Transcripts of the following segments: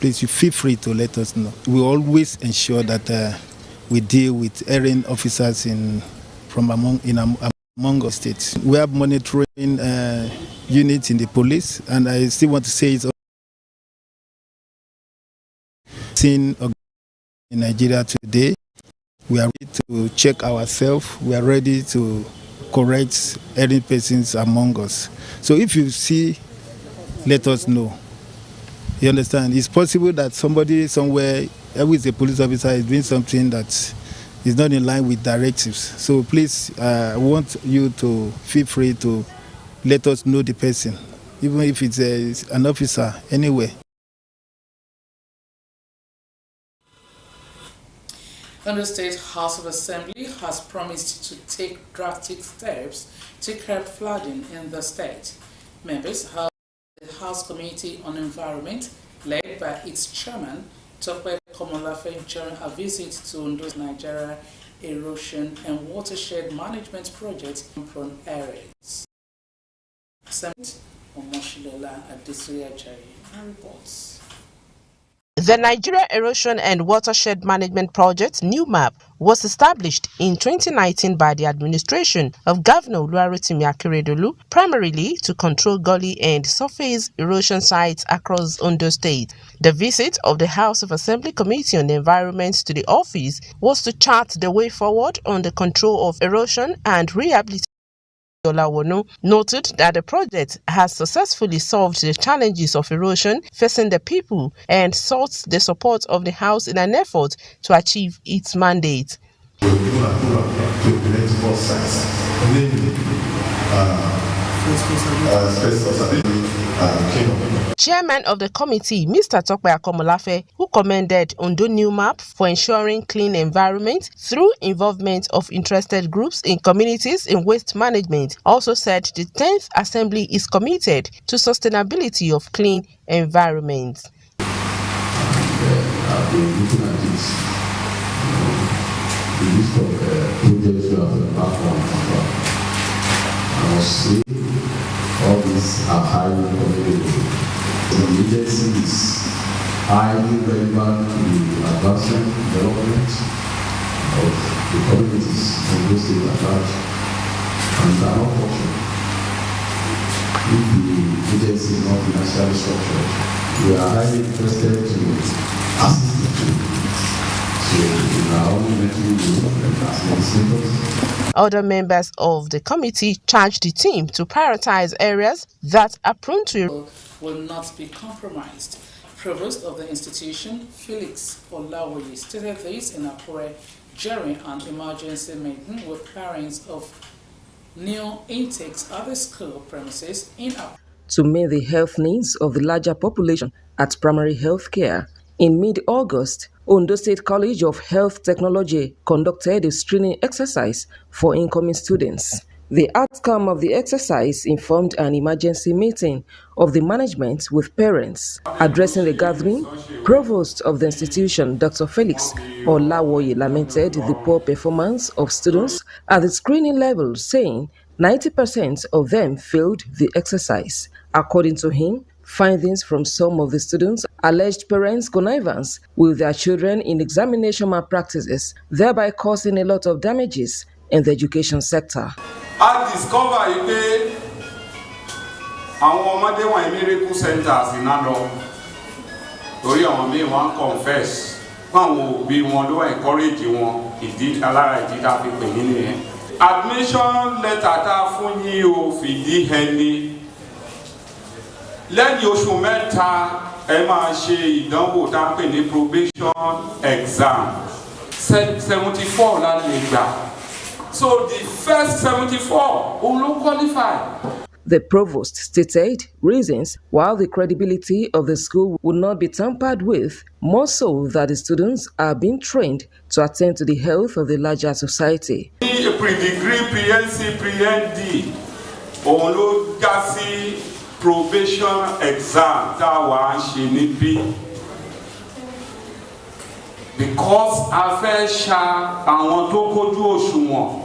Please, you feel free to let us know. We always ensure that we deal with erring officers among our states. We have monitoring units in the police, and I still want to say it's seen in Nigeria today. We are ready to check ourselves. We are ready to correct erring persons among us. So if you see, let us know. You understand? It's possible that somebody somewhere, who is a police officer, is doing something that is not in line with directives. So please, I want you to feel free to let us know the person, even if it's an officer, anyway. The State House of Assembly has promised to take drastic steps to curb flooding in the state. Members held the House Committee on Environment, led by its chairman, Tope Komolafe, during a visit to Ondo's Nigeria Erosion and Watershed Management Project in prone areas. Assembly Omoshilola Adesuya Jari reports. The Nigeria Erosion and Watershed Management Project, NEWMAP, was established in 2019 by the administration of Governor Oluwarotimi Akeredolu, primarily to control gully and surface erosion sites across Ondo State. The visit of the House of Assembly Committee on the Environment to the office was to chart the way forward on the control of erosion and rehabilitation. Olawono noted that the project has successfully solved the challenges of erosion facing the people and sought the support of the House in an effort to achieve its mandate. Chairman of the committee, Mr. Tope Komolafe, who commended Ondo NEWMAP for ensuring clean environment through involvement of interested groups in communities in waste management, also said the 10th Assembly is committed to sustainability of clean environment. I've been looking at this, the list of projects you have embarked on. I must say, all these are highly commendable. The agency is highly relevant to the advancement and development of the communities in those states at large. And they are not fortunate. If the agency is not financially structured, we are highly interested to assist the team. So we are only making use of them as legislators. Other members of the committee charged the team to prioritize areas that are prone to will not be compromised. Provost of the institution, Felix Olawoye, stated this in Akure during an emergency meeting with parents of new intakes at the school premises in Akure. To meet the health needs of the larger population at primary health care, in mid-August, Ondo State College of Health Technology conducted a screening exercise for incoming students. The outcome of the exercise informed an emergency meeting of the management with parents. Addressing the gathering, Provost of the institution, Dr. Felix Olawoye, lamented the poor performance of students at the screening level, saying 90% of them failed the exercise. According to him, findings from some of the students alleged parents' connivance with their children in examination malpractices, thereby causing a lot of damages in the education sector. I discovered that àwọn ọmọdé wọn miracle centers in Ado. Torí àwọn míì wọ́n confess. Àwọn òbí wọn ló encourage wọn. Ìdí alára ìdí tá fi pè yín nìyẹn. Admission letter tá fún yín o fìdí ẹni. Lẹ́yìn oṣù mẹ́ta ẹ máa ṣe ìdánwò tá pè ní probation exam. 74 la lè gbà. So the first 74 will qualify. The provost stated reasons why the credibility of the school would not be tampered with, more so that the students are being trained to attend to the health of the larger society. Pre-degree, pre-NC, pre-ND, òun ló já sí probation exam tá wà ń ṣe níbí. Because a fẹ́ ṣa àwọn tó kójú òṣùwọ̀n.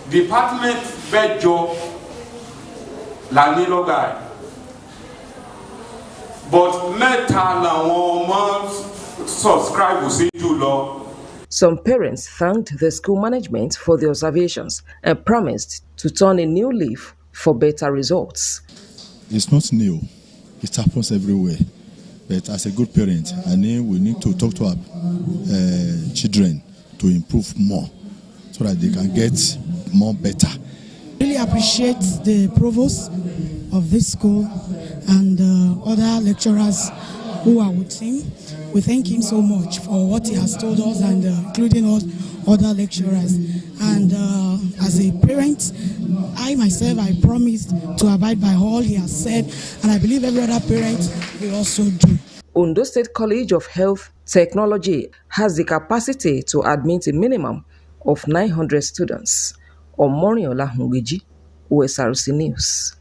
Department mẹ́jọ la ní lọ́gà. but mẹ́ta làwọn ọmọ subscribe sí jùlọ. Some parents thanked the school management for the observations and promised to turn a new leaf for better results. It's not new. It happens everywhere. But as a good parent, I mean, we need to talk to our children to improve more so that they can get more better. Really appreciate the provost of this school and other lecturers who are with him. We thank him so much for what he has told us and including all other lecturers. And as a parent, I myself, I promised to abide by all he has said, and I believe every other parent will also do. Ondo State College of Health Technology has the capacity to admit a minimum of 900 students. Omoriola Hungwiji, Osrc News.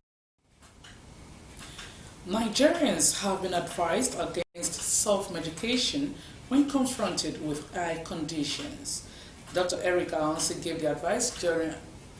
Nigerians have been advised against self-medication when confronted with eye conditions. Dr. Eric Ahonsi gave the advice during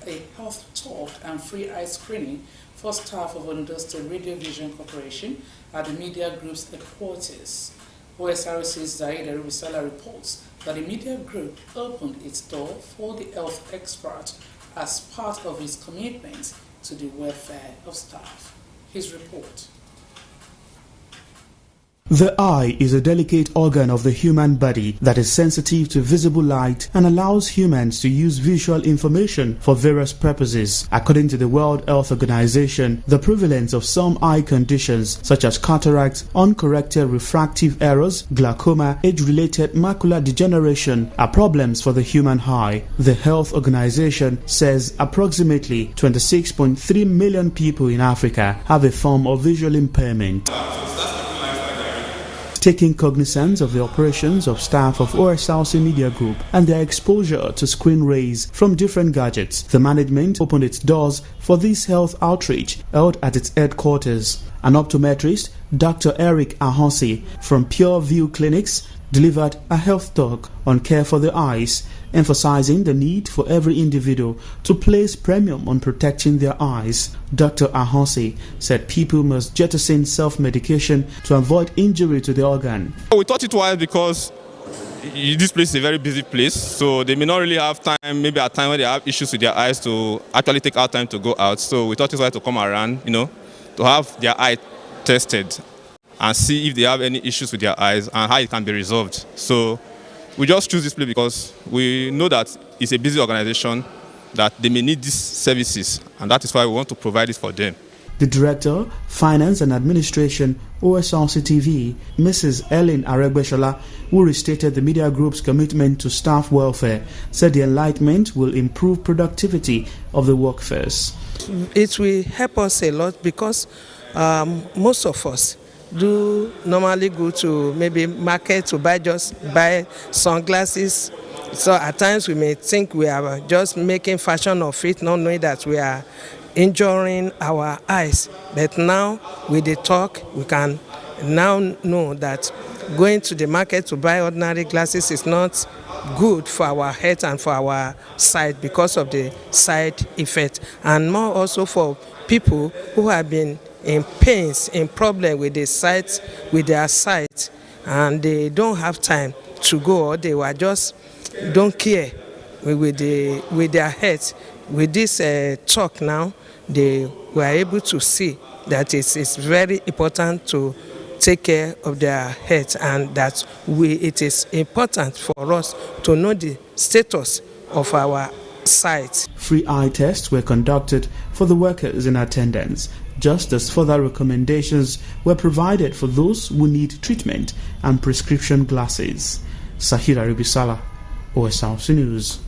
a health talk and free eye screening for staff of Ondo State Radio Vision Corporation at the media group's headquarters. OSRC's Zaid Arubisala reports that the media group opened its door for the health expert as part of his commitment to the welfare of staff. His report. The eye is a delicate organ of the human body that is sensitive to visible light and allows humans to use visual information for various purposes. According to the World Health Organization, the prevalence of some eye conditions such as cataracts, uncorrected refractive errors, glaucoma, age-related macular degeneration are problems for the human eye. The Health Organization says approximately 26.3 million people in Africa have a form of visual impairment. Taking cognizance of the operations of staff of Osrc Media Group and their exposure to screen rays from different gadgets, the management opened its doors for this health outreach held at its headquarters. An optometrist, Dr. Eric Ahonsi from Pure View Clinics, delivered a health talk on care for the eyes, emphasizing the need for every individual to place premium on protecting their eyes. Dr. Ahonsi said people must jettison self-medication to avoid injury to the organ. We thought it was because this place is a very busy place, so they may not really have time, maybe at time when they have issues with their eyes, to actually take out time to go out. So we thought it was to come around, to have their eye tested and see if they have any issues with their eyes and how it can be resolved. So we just choose this place because we know that it's a busy organization, that they may need these services, and that is why we want to provide it for them. The Director, Finance and Administration, Osrc TV, Mrs. Ellen Aregbeshola, who restated the media group's commitment to staff welfare, said the enlightenment will improve productivity of the workforce. It will help us a lot because most of us do normally go to maybe market to buy sunglasses. So at times we may think we are just making fashion of it, not knowing that we are injuring our eyes. But now with the talk, we can now know that going to the market to buy ordinary glasses is not good for our health and for our sight because of the side effect, and more also for people who have been in pains, in problem with their sight, and they don't have time to go, or they were just don't care with their health. With this talk now, they were able to see that it's very important to take care of their health, and that it is important for us to know the status of our sight. Free eye tests were conducted for the workers in attendance, just as further recommendations were provided for those who need treatment and prescription glasses. Sahira Ribisala, Osrc News.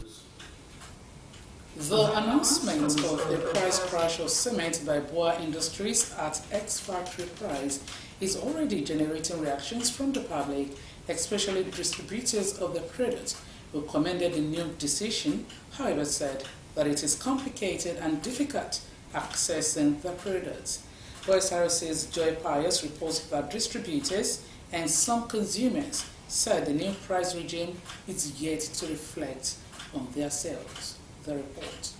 The announcement of the price crash of cement by Boa Industries at ex-factory price is already generating reactions from the public, especially distributors of the product, who commended the new decision, however said that it is complicated and difficult accessing the products. OSRC's Joy Pius reports that distributors and some consumers said the new price regime is yet to reflect on their sales. The report.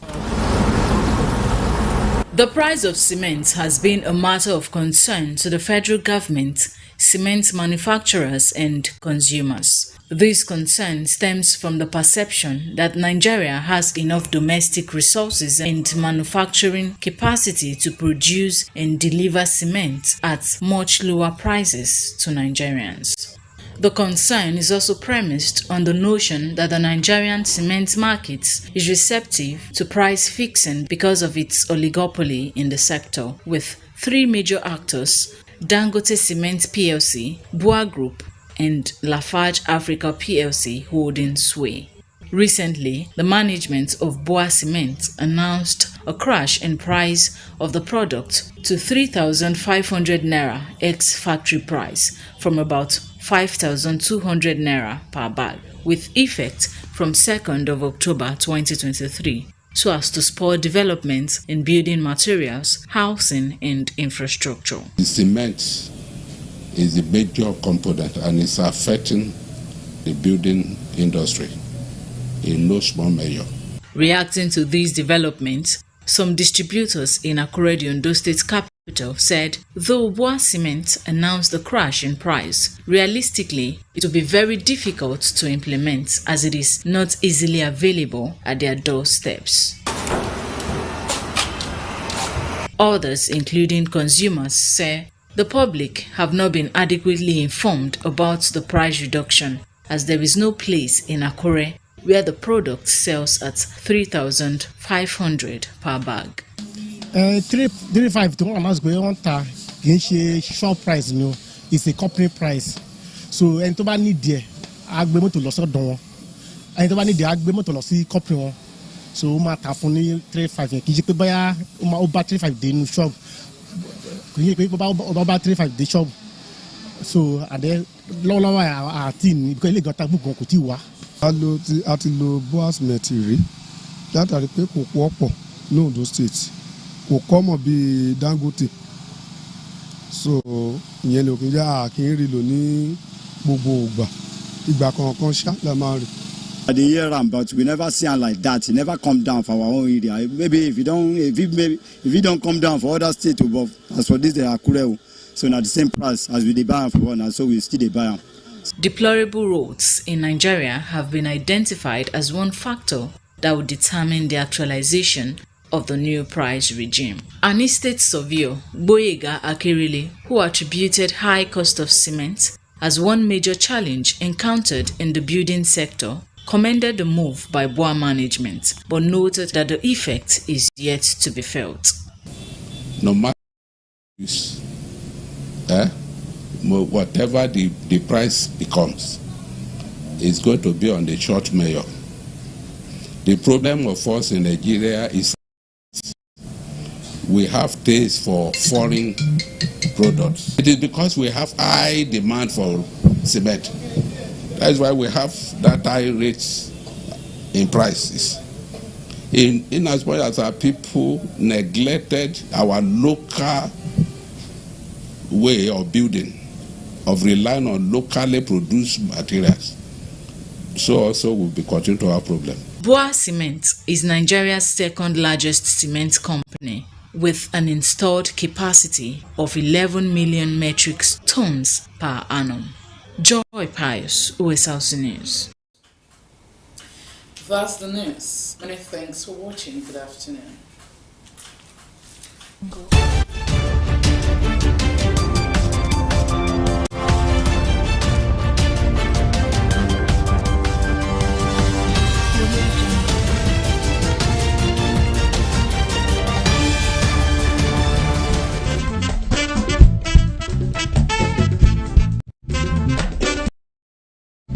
The price of cement has been a matter of concern to the federal government, cement manufacturers and consumers. This concern stems from the perception that Nigeria has enough domestic resources and manufacturing capacity to produce and deliver cement at much lower prices to Nigerians. The concern is also premised on the notion that the Nigerian cement market is receptive to price fixing because of its oligopoly in the sector, with three major actors, Dangote Cement PLC, Bua Group, and Lafarge Africa PLC holding sway. Recently, the management of Bua Cement announced a crash in price of the product to 3,500 naira ex-factory price from about 5,200 naira per bag, with effect from 2nd of October 2023, so as to spur development in building materials, housing and infrastructure. The cement is a major component and it's affecting the building industry in no small measure. Reacting to these developments, some distributors in Akure, the Ondo State capital, said though Bua Cement announced the crash in price, realistically it will be very difficult to implement as it is not easily available at their doorsteps. Others, including consumers, say the public have not been adequately informed about the price reduction, as there is no place in Akure where the product sells at 3,500 per bag. 3,500 to almost going on shop price, no, it's a company price. So and to buy need there, agbe to loss don. And to buy need there, agbe to loss company. So ma ta fún ní 3,500. Kì í ṣe pé bóyá ó bá 3,500 dé inú shop. Kì í ṣe pé ó bá 3,500 dé shop. So ade lọ́wọ́lọ́wọ́ àti ní because ilé ìgbà gbogbo kò tí wá. A ti lo Bua Cement rí látàrí pé kò wọ́pọ̀ ní Ondo State, kò kọ́mọ̀ bí Dangote, so ìyẹn ló kí n jẹ́ àkín rí lò ní gbogbo ìgbà kankan ṣá la máa rí. The year round, but we never see am like that. It never come down for our own area. Maybe if you don't come down for other states, but as for this they are Akure, so now the same price as we dey buy am for one, and so we still dey buy am. Deplorable roads in Nigeria have been identified as one factor that would determine the actualization of the new price regime. An estate surveyor, Boyega Akirile, who attributed high cost of cement as one major challenge encountered in the building sector, commended the move by Bua management, but noted that the effect is yet to be felt. No matter whatever the price becomes, it's going to be on the short measure. The problem of us in Nigeria is we have taste for foreign products. It is because we have high demand for cement. That's why we have that high rates in prices. In as much as our people neglected our local way of building, of relying on locally produced materials, so also we'll be continuing to have problem. Bua Cement is Nigeria's second largest cement company, with an installed capacity of 11 million metric tons per annum. Joy Pius, Osrc News. That's the news. Many thanks for watching. Good afternoon.